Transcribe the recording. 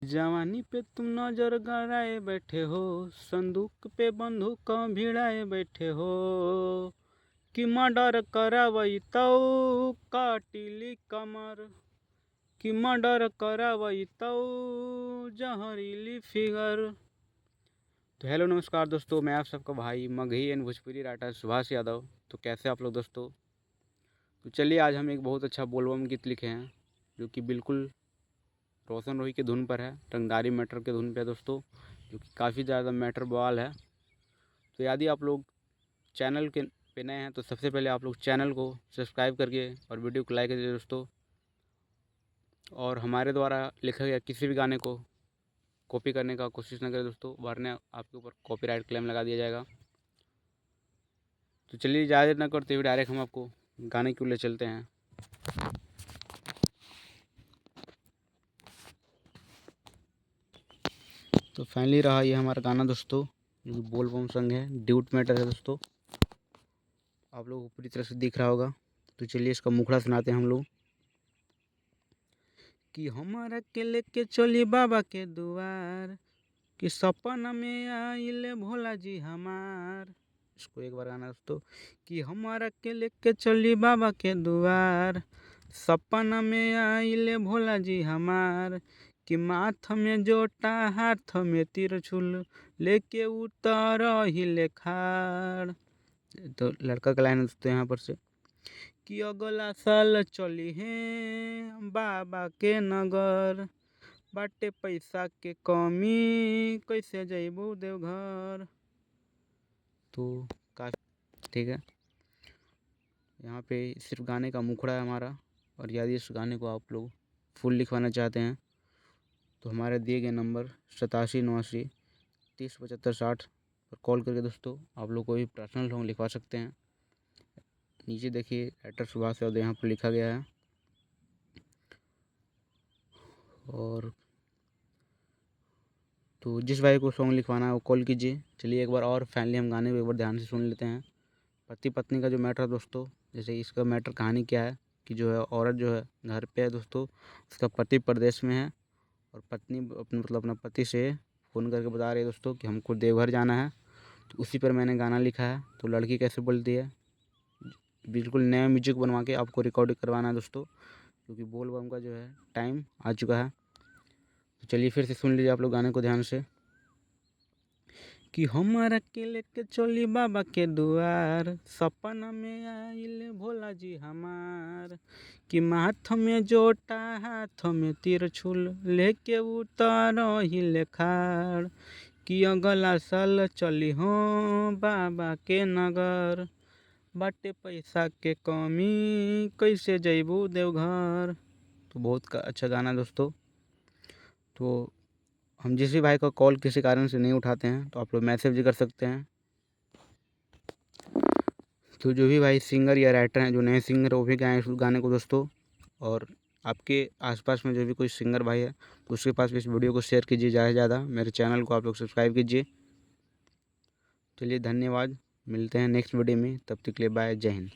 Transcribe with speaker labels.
Speaker 1: जवानी पे तुम नजर गड़ाए बैठे हो, संदूक पे बंदूक भिड़ाए बैठे हो, कि मर्डर करावई तो काटिली कमर, कि मर्डर करावई तो जहरीली फिगर। तो हेलो नमस्कार दोस्तों, मैं आप सबका भाई मगही एंड भोजपुरी राइटर सुभाष यादव। तो कैसे आप लोग दोस्तों? तो चलिए आज हम एक बहुत अच्छा बोलबम गीत लिखे हैं जो कि बिल्कुल रोशन रोही की धुन पर है, रंगदारी मैटर के धुन पे है दोस्तों, जो कि काफ़ी ज़्यादा मैटर बवाल है। तो यदि आप लोग चैनल के पे नए हैं तो सबसे पहले आप लोग चैनल को सब्सक्राइब करके और वीडियो को लाइक कीजिए दोस्तों। और हमारे द्वारा लिखा गया किसी भी गाने को कॉपी करने का कोशिश न करें दोस्तों, वरना आपके ऊपर कॉपीराइट क्लेम लगा दिया जाएगा। तो चलिए ज़्यादा न करते हुए डायरेक्ट हम आपको गाने की ओर ले चलते हैं। तो फाइनली रहा ये हमारा गाना दोस्तों, जो कि बोलबम सॉन्ग है, ड्यूट मैटर है दोस्तों। आप लोगों को पूरी तरह से दिख रहा होगा। तो चलिए इसका मुखड़ा सुनाते हैं हम लोग। कि हमारा के लेके चली बाबा के दुआर, कि सपना में आइले भोला जी हमार। इसको एक बार गाना दोस्तों। कि हमारा के लेके चली बाबा के दुआर, सपना में आइले भोला जी हमार, कि माथ में जोटा हाथ में तिरछुल, लेके उतर हिले खाड़। तो लड़का का लाइन है दोस्तों यहाँ पर से। कि अगला साल चली हैं बाबा के नगर, बाटे पैसा के कमी, कैसे जइबू देवघर। तो काफ़ी ठीक है। यहाँ पे सिर्फ गाने का मुखड़ा है हमारा। और यदि इस गाने को आप लोग फुल लिखवाना चाहते हैं तो हमारे दिए गए नंबर 8789307560 पर कॉल करके दोस्तों आप लोग कोई पर्सनल सॉन्ग लिखवा सकते हैं। नीचे देखिए राइटर सुभाष यादव यहाँ पर लिखा गया है। और तो जिस भाई को सॉन्ग लिखवाना है वो कॉल कीजिए। चलिए एक बार और फाइनली हम गाने को एक बार ध्यान से सुन लेते हैं। पति पत्नी का जो मैटर है दोस्तों, जैसे इसका मैटर कहानी क्या है कि जो है औरत जो है घर पे है दोस्तों, उसका पति प्रदेश में है और पत्नी अपना पति से फ़ोन करके बता रही है दोस्तों कि हमको देवघर जाना है। तो उसी पर मैंने गाना लिखा है। तो लड़की कैसे बोलती है, बिल्कुल नया म्यूजिक बनवा के आपको रिकॉर्डिंग करवाना है दोस्तों, क्योंकि बोल बम का जो है टाइम आ चुका है। तो चलिए फिर से सुन लीजिए आप लोग गाने को ध्यान से। कि हमारा के लेके चली बाबा के दुआर, सपना में आइले भोला जी हमार, कि माथ में जोटा हाथ में तिरछुल, लेके उतर हिले खाड़, कि अगला साल चली हो बाबा के नगर, बाटे पैसा के कमी, कैसे जइबू देवघर। तो बहुत अच्छा गाना दोस्तों। तो हम जिस भी भाई का कॉल किसी कारण से नहीं उठाते हैं तो आप लोग मैसेज भी कर सकते हैं। तो जो भी भाई सिंगर या राइटर हैं, जो नए सिंगर है, वो भी गाएं इस गाने को दोस्तों। और आपके आसपास में जो भी कोई सिंगर भाई है तो उसके पास भी इस वीडियो को शेयर कीजिए ज़्यादा से ज़्यादा। मेरे चैनल को आप लोग सब्सक्राइब कीजिए। चलिए धन्यवाद, मिलते हैं नेक्स्ट वीडियो में, तब तक के लिए बाय, जय हिंद।